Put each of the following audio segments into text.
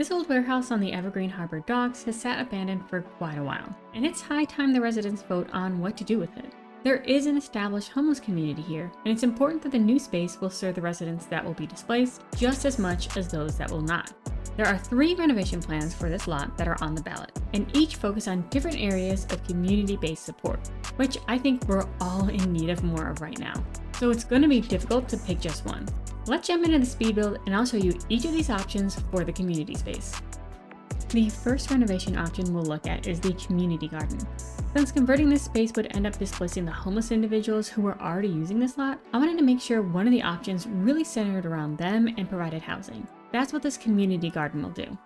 This old warehouse on the Evergreen Harbor docks has sat abandoned for quite a while, and it's high time the residents vote on what to do with it. There is an established homeless community here, and it's important that the new space will serve the residents that will be displaced just as much as those that will not. There are 3 renovation plans for this lot that are on the ballot, and each focus on different areas of community-based support, which I think we're all in need of more of right now. So it's going to be difficult to pick just one. Let's jump into the speed build and I'll show you each of these options for the community space. The first renovation option we'll look at is the community garden. Since converting this space would end up displacing the homeless individuals who were already using this lot, I wanted to make sure one of the options really centered around them and provided housing. That's what this community garden will do.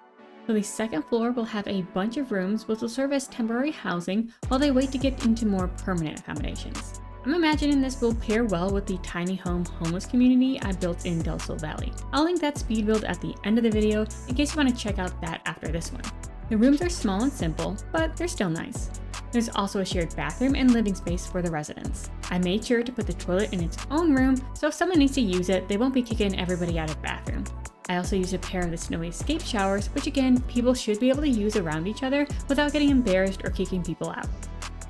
So the second floor will have a bunch of rooms which will serve as temporary housing while they wait to get into more permanent accommodations. I'm imagining this will pair well with the tiny home homeless community I built in Del Sol Valley. I'll link that speed build at the end of the video in case you want to check out that after this one. The rooms are small and simple, but they're still nice. There's also a shared bathroom and living space for the residents. I made sure to put the toilet in its own room, so if someone needs to use it, they won't be kicking everybody out of the bathroom. I also used a pair of the snowy escape showers, which again, people should be able to use around each other without getting embarrassed or kicking people out.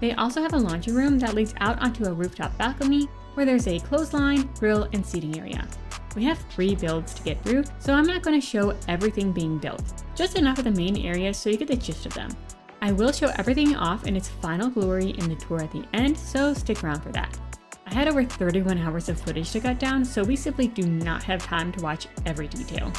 They also have a laundry room that leads out onto a rooftop balcony where there's a clothesline, grill, and seating area. We have 3 builds to get through, so I'm not going to show everything being built, just enough of the main areas so you get the gist of them. I will show everything off in its final glory in the tour at the end, so stick around for that. I had over 31 hours of footage to cut down, so we simply do not have time to watch every detail.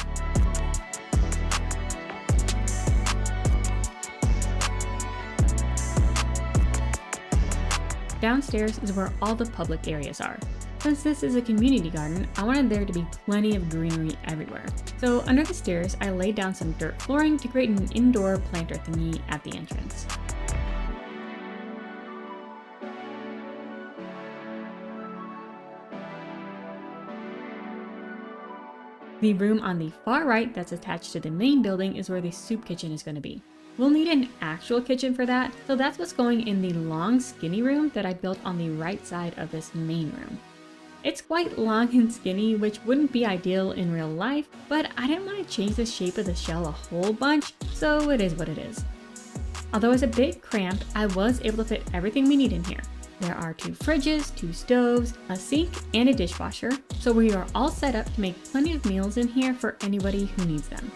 Downstairs is where all the public areas are. Since this is a community garden, I wanted there to be plenty of greenery everywhere. So under the stairs, I laid down some dirt flooring to create an indoor planter thingy at the entrance. The room on the far right that's attached to the main building is where the soup kitchen is going to be. We'll need an actual kitchen for that, so that's what's going in the long skinny room that I built on the right side of this main room. It's quite long and skinny, which wouldn't be ideal in real life, but I didn't want to change the shape of the shell a whole bunch, so it is what it is. Although it's a bit cramped, I was able to fit everything we need in here. There are 2 fridges, 2 stoves, a sink, and a dishwasher, so we are all set up to make plenty of meals in here for anybody who needs them.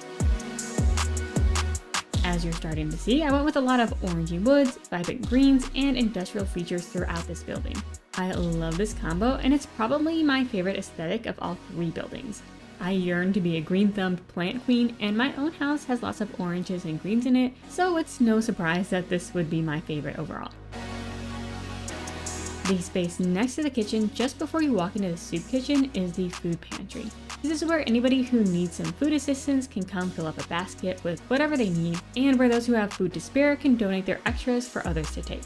As you're starting to see, I went with a lot of orangey woods, vibrant greens, and industrial features throughout this building. I love this combo, and it's probably my favorite aesthetic of all 3 buildings. I yearn to be a green-thumbed plant queen, and my own house has lots of oranges and greens in it, so it's no surprise that this would be my favorite overall. The space next to the kitchen, just before you walk into the soup kitchen, is the food pantry. This is where anybody who needs some food assistance can come fill up a basket with whatever they need, and where those who have food to spare can donate their extras for others to take.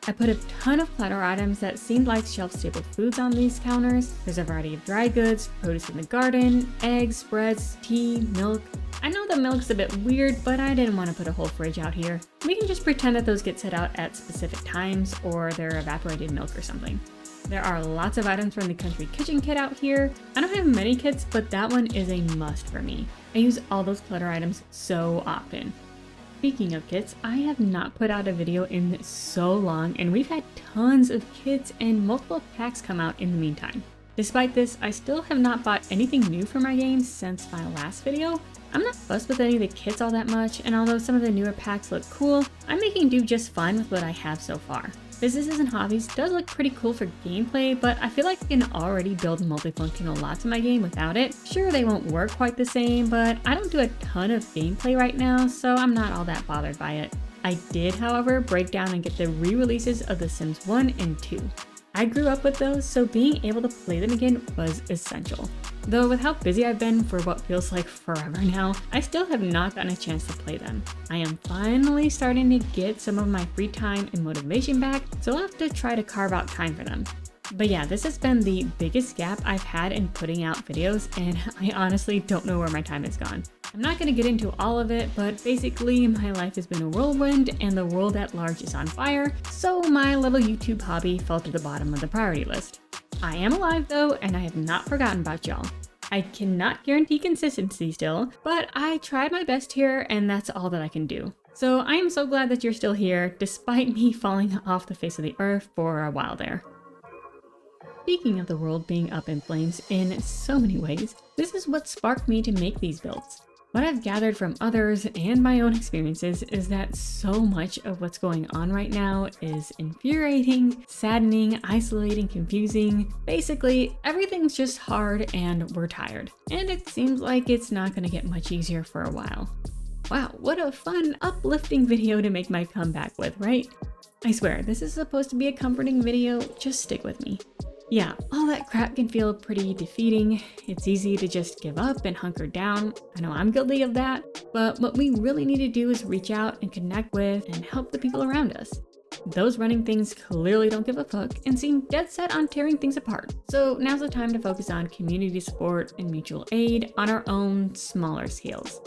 I put a ton of clutter items that seemed like shelf-stable foods on these counters. There's a variety of dry goods, produce in the garden, eggs, breads, tea, milk. I know the milk's a bit weird, but I didn't want to put a whole fridge out here. We can just pretend that those get set out at specific times, or they're evaporated milk or something. There are lots of items from the country kitchen kit out here. I don't have many kits, but that one is a must for me. I use all those clutter items so often. Speaking of kits, I have not put out a video in so long, and we've had tons of kits and multiple packs come out in the meantime. Despite this, I still have not bought anything new for my games since my last video. I'm not fussed with any of the kits all that much, and although some of the newer packs look cool, I'm making do just fine with what I have so far. Businesses and Hobbies does look pretty cool for gameplay, but I feel like I can already build multifunctional lots in my game without it. Sure, they won't work quite the same, but I don't do a ton of gameplay right now, so I'm not all that bothered by it. I did, however, break down and get the re-releases of The Sims 1 and 2. I grew up with those, so being able to play them again was essential. Though with how busy I've been for what feels like forever now, I still have not gotten a chance to play them. I am finally starting to get some of my free time and motivation back, so I'll have to try to carve out time for them. But yeah, this has been the biggest gap I've had in putting out videos, and I honestly don't know where my time has gone. I'm not going to get into all of it, but basically my life has been a whirlwind and the world at large is on fire, so my little YouTube hobby fell to the bottom of the priority list. I am alive though, and I have not forgotten about y'all. I cannot guarantee consistency still, but I tried my best here and that's all that I can do. So I am so glad that you're still here, despite me falling off the face of the earth for a while there. Speaking of the world being up in flames in so many ways, this is what sparked me to make these builds. What I've gathered from others and my own experiences is that so much of what's going on right now is infuriating, saddening, isolating, confusing. Basically, everything's just hard and we're tired. And it seems like it's not going to get much easier for a while. Wow, what a fun, uplifting video to make my comeback with, right? I swear, this is supposed to be a comforting video, just stick with me. Yeah, all that crap can feel pretty defeating. It's easy to just give up and hunker down. I know I'm guilty of that, but what we really need to do is reach out and connect with and help the people around us. Those running things clearly don't give a fuck and seem dead set on tearing things apart. So now's the time to focus on community support and mutual aid on our own smaller scales.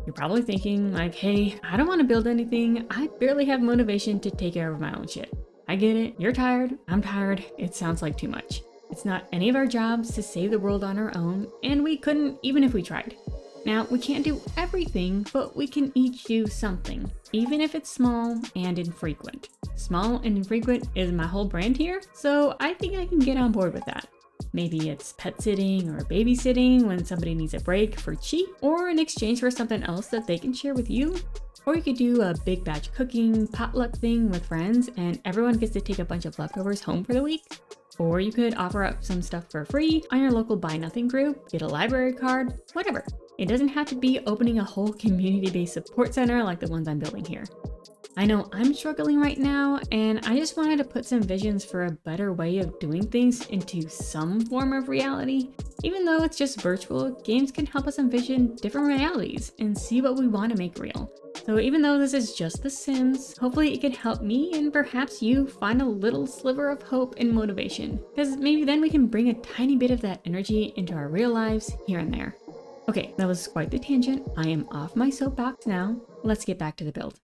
You're probably thinking like, hey, I don't want to build anything. I barely have motivation to take care of my own shit. I get it. You're tired. I'm tired. It sounds like too much. It's not any of our jobs to save the world on our own, and we couldn't even if we tried. Now, we can't do everything, but we can each do something, even if it's small and infrequent. Small and infrequent is my whole brand here, so I think I can get on board with that. Maybe it's pet sitting or babysitting when somebody needs a break for cheap, or in exchange for something else that they can share with you. Or you could do a big batch cooking potluck thing with friends and everyone gets to take a bunch of leftovers home for the week. Or you could offer up some stuff for free on your local Buy Nothing group, get a library card, whatever. It doesn't have to be opening a whole community-based support center like the ones I'm building here. I know I'm struggling right now, and I just wanted to put some visions for a better way of doing things into some form of reality. Even though it's just virtual, games can help us envision different realities and see what we want to make real. So even though this is just The Sims, hopefully it can help me and perhaps you find a little sliver of hope and motivation, because maybe then we can bring a tiny bit of that energy into our real lives here and there. Okay, that was quite the tangent. I am off my soapbox now. Let's get back to the build.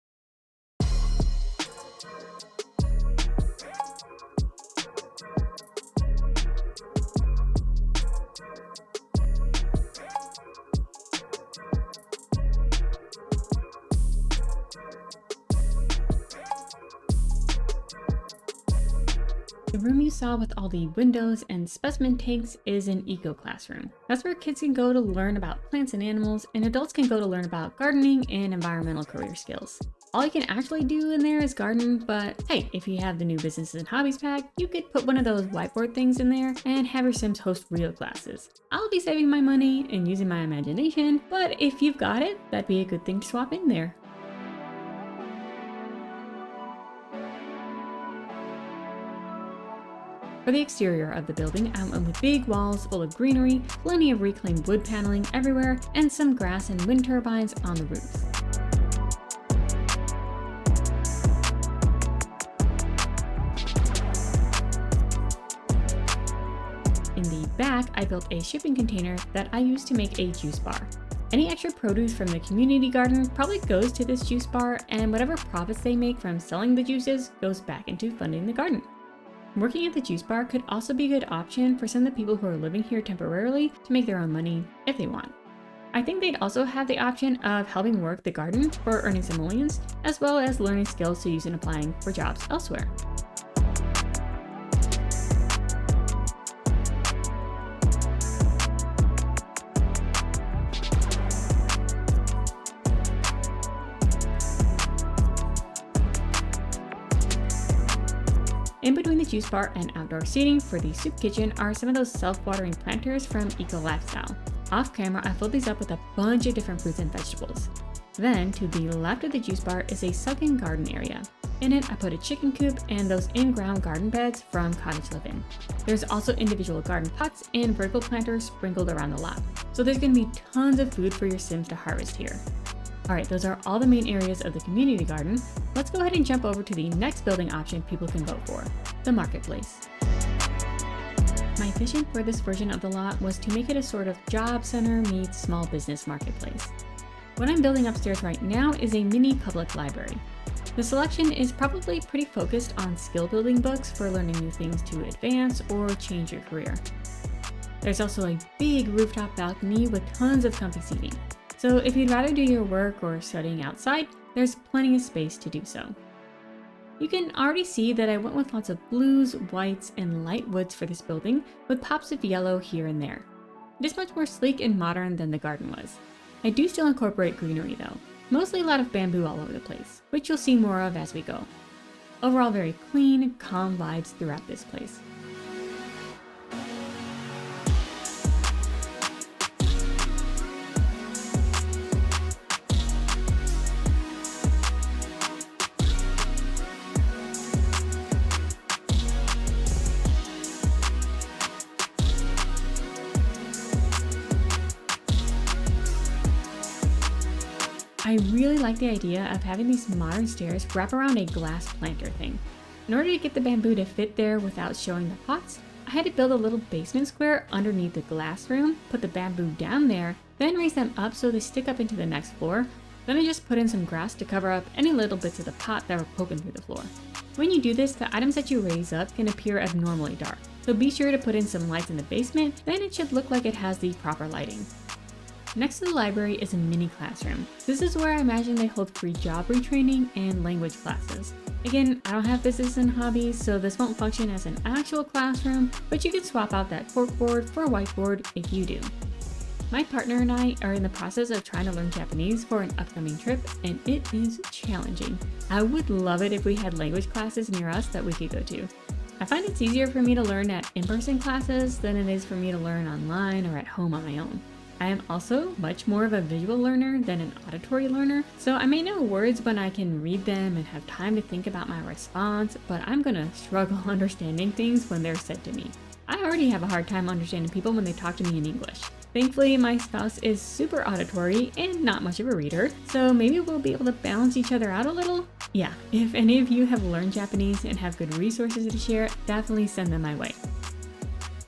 The room you saw with all the windows and specimen tanks is an eco classroom. That's where kids can go to learn about plants and animals, and adults can go to learn about gardening and environmental career skills. All you can actually do in there is garden, but hey, if you have the new businesses and hobbies pack, you could put one of those whiteboard things in there and have your Sims host real classes. I'll be saving my money and using my imagination, but if you've got it, that'd be a good thing to swap in there. For the exterior of the building, I went with big walls full of greenery, plenty of reclaimed wood paneling everywhere, and some grass and wind turbines on the roofs. In the back, I built a shipping container that I used to make a juice bar. Any extra produce from the community garden probably goes to this juice bar, and whatever profits they make from selling the juices goes back into funding the garden. Working at the juice bar could also be a good option for some of the people who are living here temporarily to make their own money if they want. I think they'd also have the option of helping work the garden for earning simoleons, as well as learning skills to use in applying for jobs elsewhere. In between the juice bar and outdoor seating for the soup kitchen are some of those self-watering planters from Eco Lifestyle. Off camera, I filled these up with a bunch of different fruits and vegetables. Then, to the left of the juice bar is a sunken garden area. In it, I put a chicken coop and those in-ground garden beds from Cottage Living. There's also individual garden pots and vertical planters sprinkled around the lot. So there's going to be tons of food for your Sims to harvest here. Alright, those are all the main areas of the community garden. Let's go ahead and jump over to the next building option people can vote for, the marketplace. My vision for this version of the lot was to make it a sort of job center meets small business marketplace. What I'm building upstairs right now is a mini public library. The selection is probably pretty focused on skill building books for learning new things to advance or change your career. There's also a big rooftop balcony with tons of comfy seating. So if you'd rather do your work or studying outside, there's plenty of space to do so. You can already see that I went with lots of blues, whites, and light woods for this building, with pops of yellow here and there. It is much more sleek and modern than the garden was. I do still incorporate greenery though, mostly a lot of bamboo all over the place, which you'll see more of as we go. Overall very clean, calm vibes throughout this place. I really like the idea of having these modern stairs wrap around a glass planter thing. In order to get the bamboo to fit there without showing the pots, I had to build a little basement square underneath the glass room, put the bamboo down there, then raise them up so they stick up into the next floor. Then I just put in some grass to cover up any little bits of the pot that were poking through the floor. When you do this, the items that you raise up can appear abnormally dark, so be sure to put in some lights in the basement, then it should look like it has the proper lighting. Next to the library is a mini classroom. This is where I imagine they hold free job retraining and language classes. Again, I don't have business and hobbies, so this won't function as an actual classroom, but you can swap out that corkboard for a whiteboard if you do. My partner and I are in the process of trying to learn Japanese for an upcoming trip, and it is challenging. I would love it if we had language classes near us that we could go to. I find it's easier for me to learn at in-person classes than it is for me to learn online or at home on my own. I am also much more of a visual learner than an auditory learner, so I may know words when I can read them and have time to think about my response, but I'm gonna struggle understanding things when they're said to me. I already have a hard time understanding people when they talk to me in English. Thankfully, my spouse is super auditory and not much of a reader, so maybe we'll be able to balance each other out a little? Yeah, if any of you have learned Japanese and have good resources to share, definitely send them my way.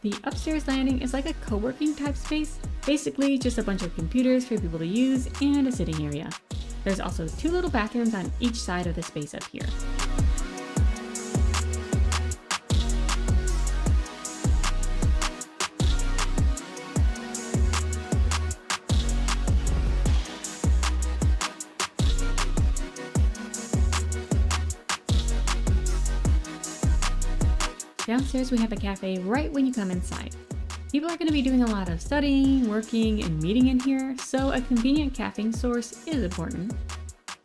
The upstairs landing is like a co-working type space, basically just a bunch of computers for people to use and a sitting area. There's also 2 little bathrooms on each side of the space up here. Downstairs we have a cafe right when you come inside. People are going to be doing a lot of studying, working, and meeting in here, so a convenient caffeine source is important.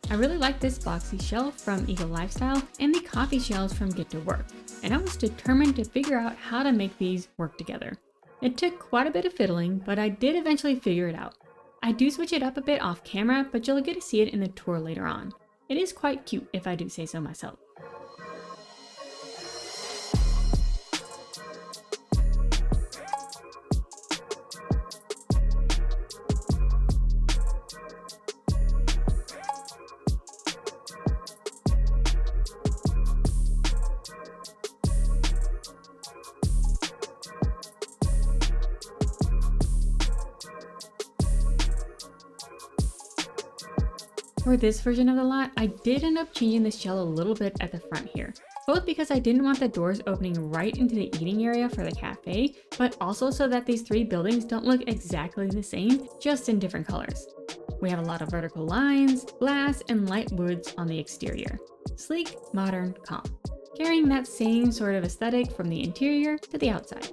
I really like this boxy shelf from Eco Lifestyle and the coffee shelves from Get to Work, and I was determined to figure out how to make these work together. It took quite a bit of fiddling, but I did eventually figure it out. I do switch it up a bit off camera, but you'll get to see it in the tour later on. It is quite cute if I do say so myself. For this version of the lot, I did end up changing the shell a little bit at the front here, both because I didn't want the doors opening right into the eating area for the cafe, but also so that these 3 buildings don't look exactly the same, just in different colors. We have a lot of vertical lines, glass, and light woods on the exterior. Sleek, modern, calm, carrying that same sort of aesthetic from the interior to the outside.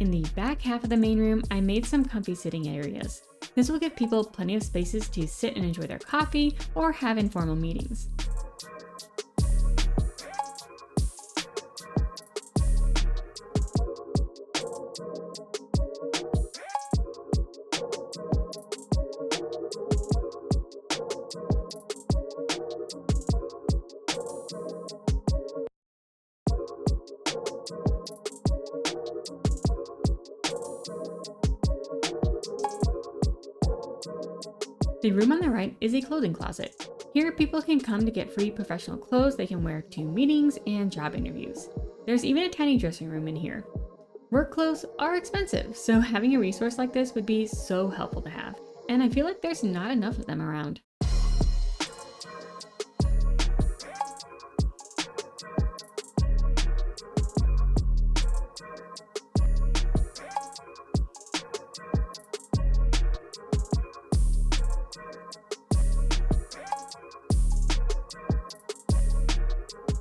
In the back half of the main room, I made some comfy sitting areas. This will give people plenty of spaces to sit and enjoy their coffee or have informal meetings. The room on the right is a clothing closet. Here, people can come to get free professional clothes they can wear to meetings and job interviews. There's even a tiny dressing room in here. Work clothes are expensive, so having a resource like this would be so helpful to have, and I feel like there's not enough of them around.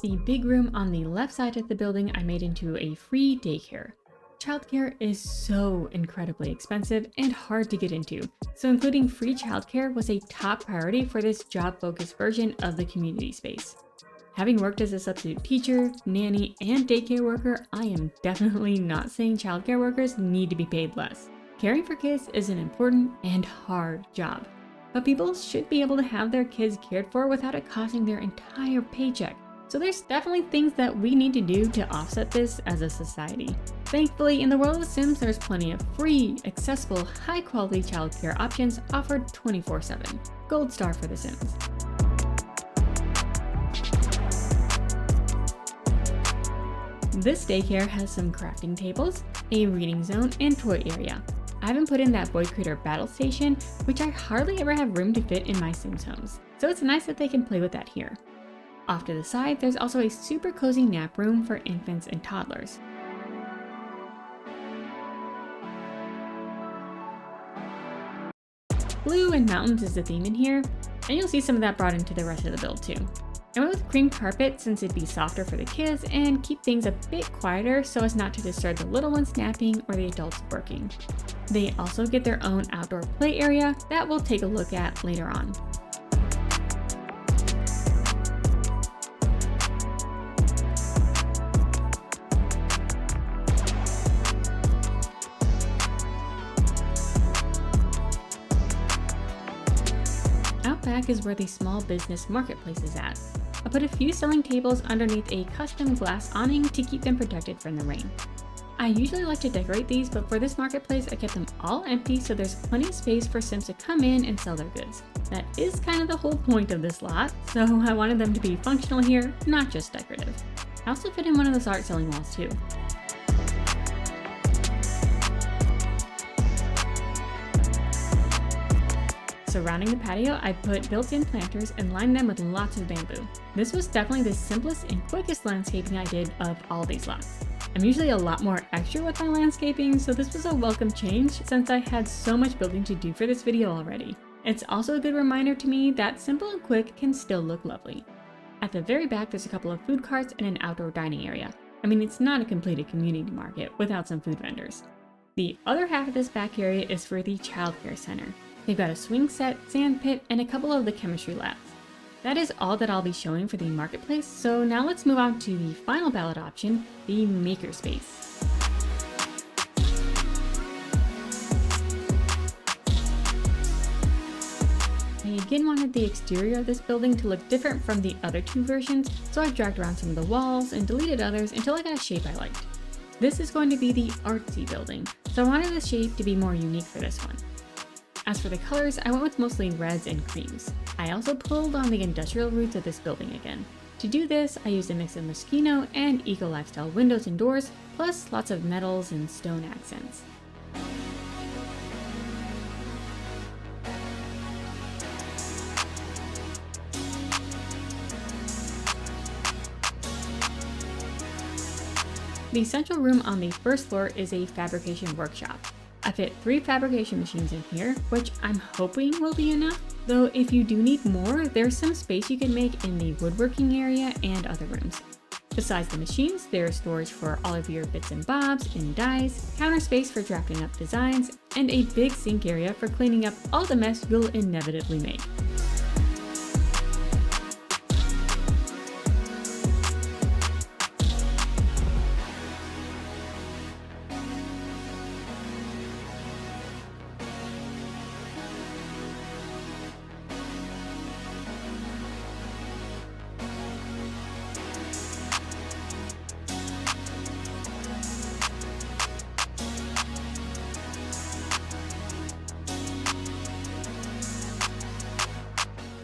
The big room on the left side of the building I made into a free daycare. Childcare is so incredibly expensive and hard to get into, so including free childcare was a top priority for this job-focused version of the community space. Having worked as a substitute teacher, nanny, and daycare worker, I am definitely not saying childcare workers need to be paid less. Caring for kids is an important and hard job, but people should be able to have their kids cared for without it costing their entire paycheck. So there's definitely things that we need to do to offset this as a society. Thankfully, in the world of Sims, there's plenty of free, accessible, high-quality childcare options offered 24/7. Gold star for The Sims. This daycare has some crafting tables, a reading zone, and toy area. I haven't put in that Void Creator battle station, which I hardly ever have room to fit in my Sims homes, so it's nice that they can play with that here. Off to the side, there's also a super cozy nap room for infants and toddlers. Blue and mountains is the theme in here, and you'll see some of that brought into the rest of the build too. I went with cream carpet since it'd be softer for the kids and keep things a bit quieter so as not to disturb the little ones napping or the adults working. They also get their own outdoor play area that we'll take a look at later on. Out back is where the small business marketplace is at. I put a few selling tables underneath a custom glass awning to keep them protected from the rain. I usually like to decorate these, but for this marketplace I kept them all empty so there's plenty of space for Sims to come in and sell their goods. That is kind of the whole point of this lot, so I wanted them to be functional here, not just decorative. I also fit in one of those art selling walls too. Surrounding the patio, I put built-in planters and lined them with lots of bamboo. This was definitely the simplest and quickest landscaping I did of all these lots. I'm usually a lot more extra with my landscaping, so this was a welcome change since I had so much building to do for this video already. It's also a good reminder to me that simple and quick can still look lovely. At the very back, there's a couple of food carts and an outdoor dining area. I mean, it's not a completed community market without some food vendors. The other half of this back area is for the childcare center. They've got a swing set, sand pit, and a couple of the chemistry labs. That is all that I'll be showing for the marketplace, so now let's move on to the final ballot option, the makerspace. I again wanted the exterior of this building to look different from the other two versions, so I dragged around some of the walls and deleted others until I got a shape I liked. This is going to be the artsy building, so I wanted the shape to be more unique for this one. As for the colors, I went with mostly reds and creams. I also pulled on the industrial roots of this building again. To do this, I used a mix of Moschino and eco-lifestyle windows and doors, plus lots of metals and stone accents. The central room on the first floor is a fabrication workshop. I fit 3 fabrication machines in here, which I'm hoping will be enough, though if you do need more, there's some space you can make in the woodworking area and other rooms. Besides the machines, there's storage for all of your bits and bobs and dies, counter space for drafting up designs, and a big sink area for cleaning up all the mess you'll inevitably make.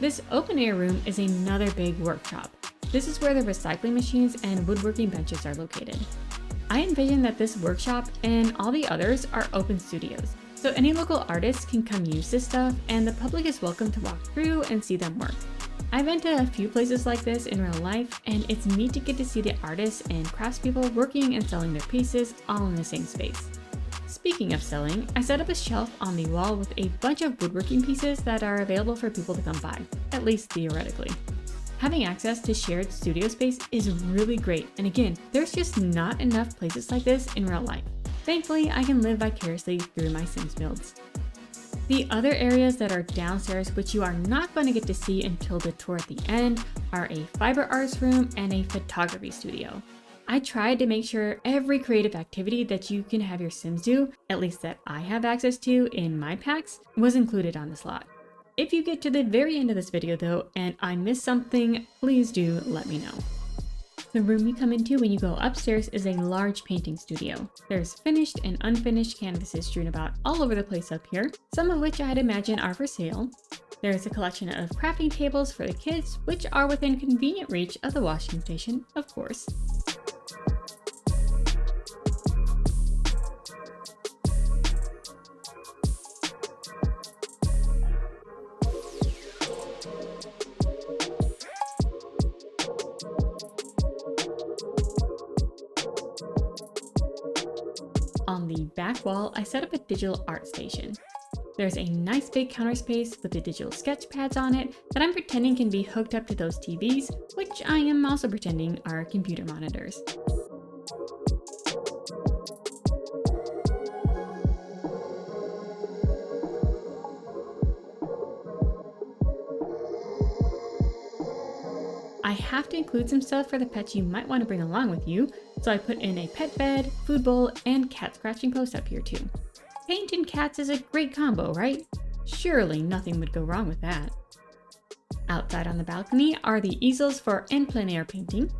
This open air room is another big workshop. This is where the recycling machines and woodworking benches are located. I envision that this workshop and all the others are open studios, so any local artists can come use this stuff and the public is welcome to walk through and see them work. I've been to a few places like this in real life, and it's neat to get to see the artists and craftspeople working and selling their pieces all in the same space. Speaking of selling, I set up a shelf on the wall with a bunch of woodworking pieces that are available for people to come buy, at least theoretically. Having access to shared studio space is really great, and again, there's just not enough places like this in real life. Thankfully, I can live vicariously through my Sims builds. The other areas that are downstairs, which you are not going to get to see until the tour at the end, are a fiber arts room and a photography studio. I tried to make sure every creative activity that you can have your Sims do, at least that I have access to in my packs, was included on this lot. If you get to the very end of this video though, and I missed something, please do let me know. The room you come into when you go upstairs is a large painting studio. There's finished and unfinished canvases strewn about all over the place up here, some of which I'd imagine are for sale. There's a collection of crafting tables for the kids, which are within convenient reach of the washing station, of course. On the back wall, I set up a digital art station. There's a nice big counter space with the digital sketch pads on it that I'm pretending can be hooked up to those TVs, which I am also pretending are computer monitors. I have to include some stuff for the pets you might want to bring along with you, so I put in a pet bed, food bowl, and cat scratching post up here too. Paint and cats is a great combo, right? Surely nothing would go wrong with that. Outside on the balcony are the easels for in plein air painting.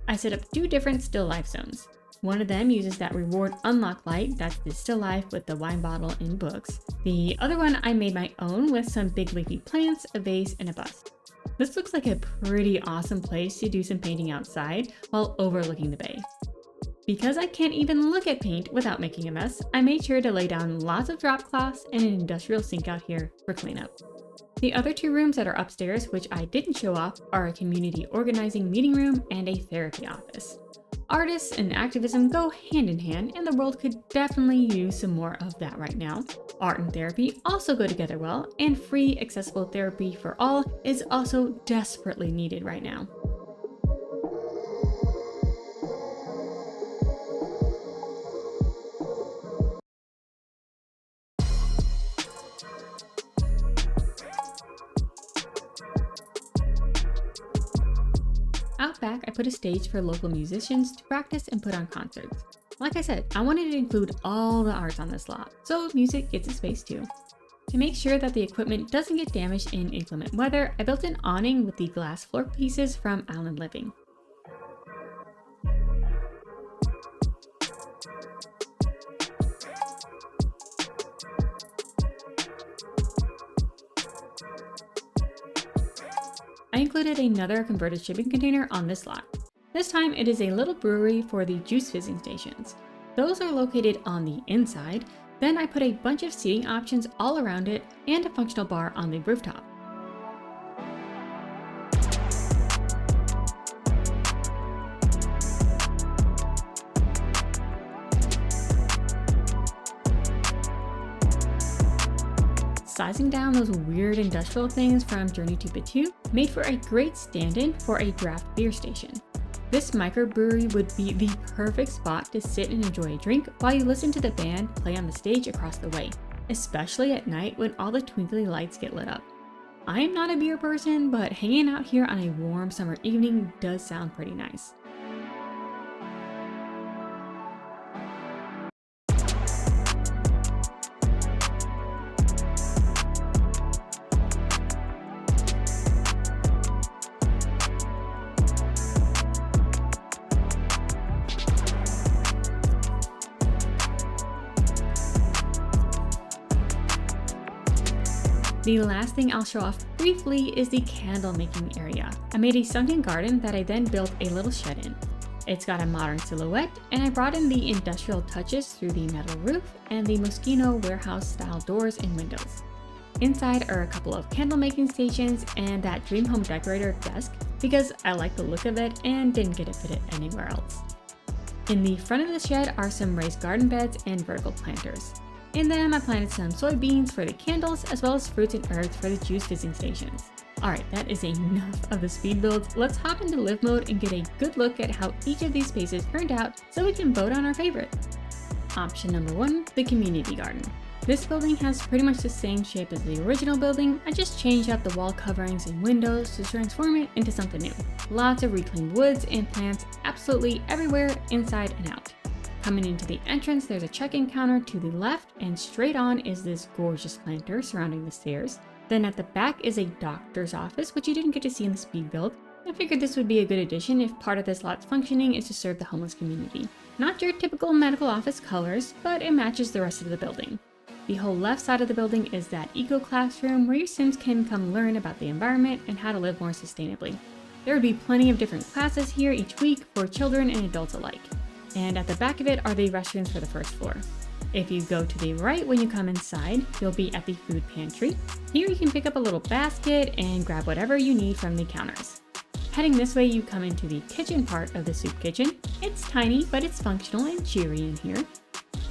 I set up 2 different still life zones. One of them uses that reward unlock light, that's the still life with the wine bottle and books. The other one I made my own with some big leafy plants, a vase, and a bust. This looks like a pretty awesome place to do some painting outside while overlooking the bay. Because I can't even look at paint without making a mess, I made sure to lay down lots of drop cloths and an industrial sink out here for cleanup. The other 2 rooms that are upstairs, which I didn't show off, are a community organizing meeting room and a therapy office. Artists and activism go hand in hand, and the world could definitely use some more of that right now. Art and therapy also go together well, and free, accessible therapy for all is also desperately needed right now. Out back, I put a stage for local musicians to practice and put on concerts. Like I said, I wanted to include all the arts on this lot, so music gets a space too. To make sure that the equipment doesn't get damaged in inclement weather, I built an awning with the glass floor pieces from Island Living. I included another converted shipping container on this lot. This time it is a little brewery for the juice fizzing stations. Those are located on the inside. Then I put a bunch of seating options all around it and a functional bar on the rooftop. Sizing down those weird industrial things from Journey to Batu made for a great stand-in for a draft beer station. This microbrewery would be the perfect spot to sit and enjoy a drink while you listen to the band play on the stage across the way, especially at night when all the twinkly lights get lit up. I am not a beer person, but hanging out here on a warm summer evening does sound pretty nice. The last thing I'll show off briefly is the candle making area. I made a sunken garden that I then built a little shed in. It's got a modern silhouette, and I brought in the industrial touches through the metal roof and the Moschino warehouse style doors and windows. Inside are a couple of candle making stations and that dream home decorator desk because I like the look of it and didn't get it fitted anywhere else. In the front of the shed are some raised garden beds and vertical planters. In them, I planted some soybeans for the candles as well as fruits and herbs for the juice fizzing stations. Alright, that is enough of the speed builds. Let's hop into live mode and get a good look at how each of these spaces turned out so we can vote on our favorite. Option number 1, the community garden. This building has pretty much the same shape as the original building. I just changed out the wall coverings and windows to transform it into something new. Lots of reclaimed woods and plants absolutely everywhere, inside and out. Coming into the entrance, there's a check-in counter to the left, and straight on is this gorgeous planter surrounding the stairs. Then at the back is a doctor's office, which you didn't get to see in the speed build. I figured this would be a good addition if part of this lot's functioning is to serve the homeless community. Not your typical medical office colors, but it matches the rest of the building. The whole left side of the building is that eco classroom where your Sims can come learn about the environment and how to live more sustainably. There would be plenty of different classes here each week for children and adults alike. And at the back of it are the restrooms for the first floor. If you go to the right when you come inside, you'll be at the food pantry. Here you can pick up a little basket and grab whatever you need from the counters. Heading this way, you come into the kitchen part of the soup kitchen. It's tiny, but it's functional and cheery in here.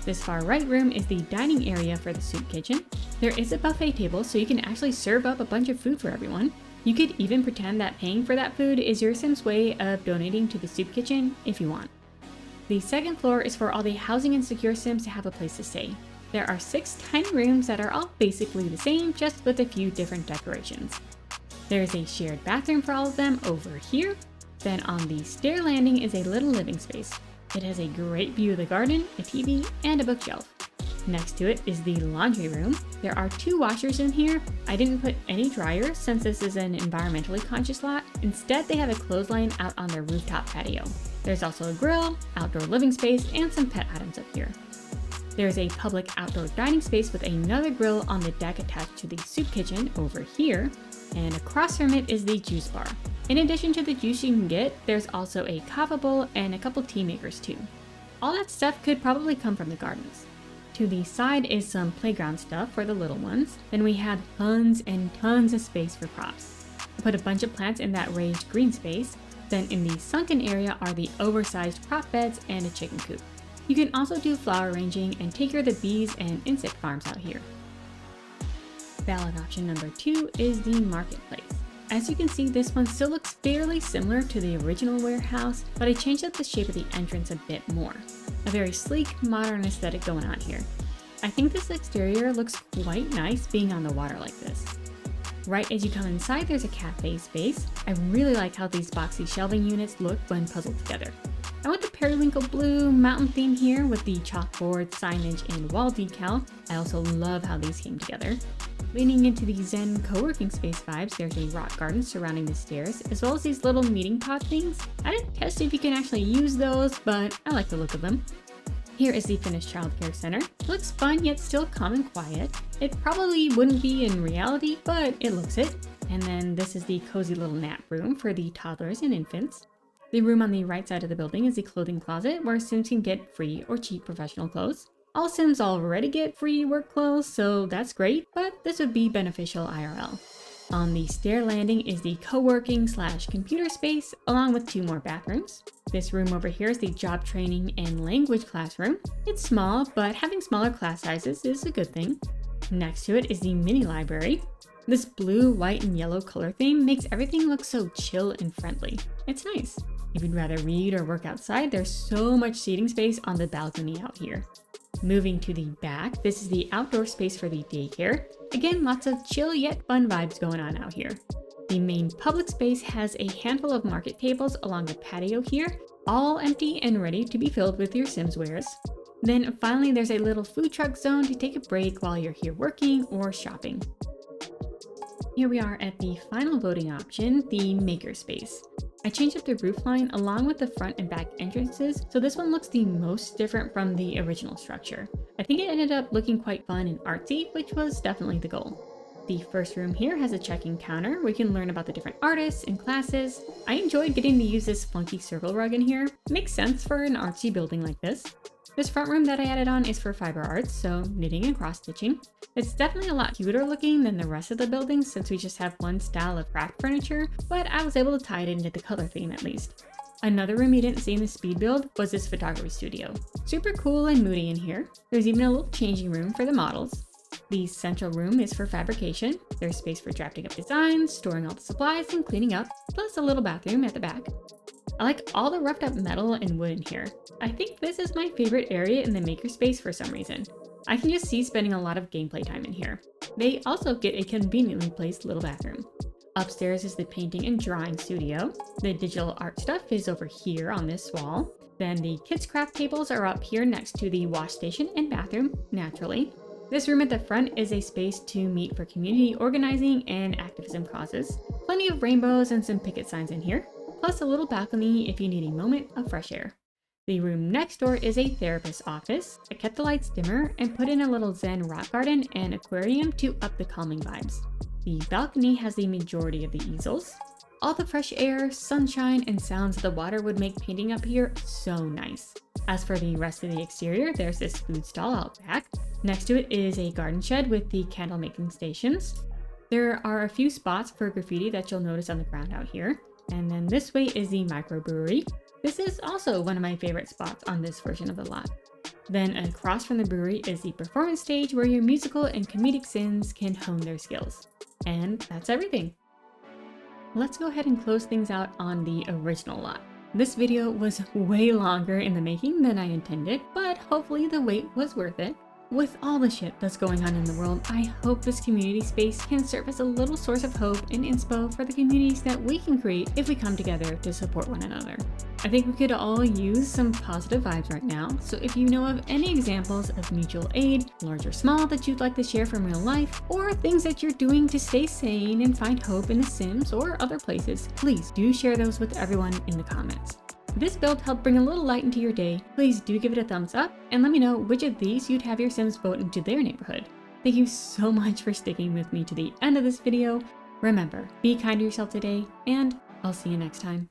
This far right room is the dining area for the soup kitchen. There is a buffet table, so you can actually serve up a bunch of food for everyone. You could even pretend that paying for that food is your Sim's way of donating to the soup kitchen if you want. The second floor is for all the housing insecure Sims to have a place to stay. There are 6 tiny rooms that are all basically the same, just with a few different decorations. There is a shared bathroom for all of them over here. Then on the stair landing is a little living space. It has a great view of the garden, a TV, and a bookshelf. Next to it is the laundry room. There are 2 washers in here. I didn't put any dryers since this is an environmentally conscious lot. Instead, they have a clothesline out on their rooftop patio. There's also a grill, outdoor living space, and some pet items up here. There's a public outdoor dining space with another grill on the deck attached to the soup kitchen over here, and across from it is the juice bar. In addition to the juice you can get, there's also a kava bowl and a couple tea makers too. All that stuff could probably come from the gardens. To the side is some playground stuff for the little ones. Then we have tons and tons of space for props. I put a bunch of plants in that raised green space. Then in the sunken area are the oversized prop beds and a chicken coop. You can also do flower arranging and take care of the bees and insect farms out here. Ballot option number 2 is the marketplace. As you can see, this one still looks fairly similar to the original warehouse, but I changed up the shape of the entrance a bit more. A very sleek, modern aesthetic going on here. I think this exterior looks quite nice being on the water like this. Right as you come inside, there's a cafe space. I really like how these boxy shelving units look when puzzled together. I went the periwinkle blue mountain theme here with the chalkboard, signage, and wall decal. I also love how these came together. Leaning into the Zen co-working space vibes, there's a rock garden surrounding the stairs, as well as these little meeting pot things. I didn't test if you can actually use those, but I like the look of them. Here is the finished childcare center. It looks fun yet still calm and quiet. It probably wouldn't be in reality, but it looks it. And then this is the cozy little nap room for the toddlers and infants. The room on the right side of the building is the clothing closet where Sims can get free or cheap professional clothes. All Sims already get free work clothes, so that's great, but this would be beneficial IRL. On the stair landing is the co-working / computer space, along with 2 more bathrooms. This room over here is the job training and language classroom. It's small, but having smaller class sizes is a good thing. Next to it is the mini library. This blue, white, and yellow color theme makes everything look so chill and friendly. It's nice. If you'd rather read or work outside, there's so much seating space on the balcony out here. Moving to the back, this is the outdoor space for the daycare. Again, lots of chill yet fun vibes going on out here. The main public space has a handful of market tables along the patio here, all empty and ready to be filled with your Sims wares. Then finally, there's a little food truck zone to take a break while you're here working or shopping. Here we are at the final voting option, the makerspace. I changed up the roofline along with the front and back entrances, so this one looks the most different from the original structure. I think it ended up looking quite fun and artsy, which was definitely the goal. The first room here has a check-in counter where you can learn about the different artists and classes. I enjoyed getting to use this funky circle rug in here. Makes sense for an artsy building like this. This front room that I added on is for fiber arts, so knitting and cross-stitching. It's definitely a lot cuter looking than the rest of the building since we just have one style of craft furniture, but I was able to tie it into the color theme at least. Another room you didn't see in the speed build was this photography studio. Super cool and moody in here. There's even a little changing room for the models. The central room is for fabrication. There's space for drafting up designs, storing all the supplies, and cleaning up, plus a little bathroom at the back. I like all the roughed up metal and wood in here. I think this is my favorite area in the makerspace for some reason. I can just see spending a lot of gameplay time in here. They also get a conveniently placed little bathroom. Upstairs is the painting and drawing studio. The digital art stuff is over here on this wall. Then the kids craft tables are up here next to the wash station and bathroom, naturally. This room at the front is a space to meet for community organizing and activism causes. Plenty of rainbows and some picket signs in here, plus a little balcony if you need a moment of fresh air. The room next door is a therapist's office. I kept the lights dimmer and put in a little zen rock garden and aquarium to up the calming vibes. The balcony has the majority of the easels. All the fresh air, sunshine, and sounds of the water would make painting up here so nice. As for the rest of the exterior, there's this food stall out back. Next to it is a garden shed with the candle making stations. There are a few spots for graffiti that you'll notice on the ground out here. And then this way is the microbrewery. This is also one of my favorite spots on this version of the lot. Then across from the brewery is the performance stage where your musical and comedic sins can hone their skills. And that's everything. Let's go ahead and close things out on the original lot. This video was way longer in the making than I intended, but hopefully the wait was worth it. With all the shit that's going on in the world, I hope this community space can serve as a little source of hope and inspo for the communities that we can create if we come together to support one another. I think we could all use some positive vibes right now, so if you know of any examples of mutual aid, large or small, that you'd like to share from real life, or things that you're doing to stay sane and find hope in The Sims or other places, please do share those with everyone in the comments. If this build helped bring a little light into your day, please do give it a thumbs up and let me know which of these you'd have your Sims vote into their neighborhood. Thank you so much for sticking with me to the end of this video. Remember, be kind to yourself today, and I'll see you next time.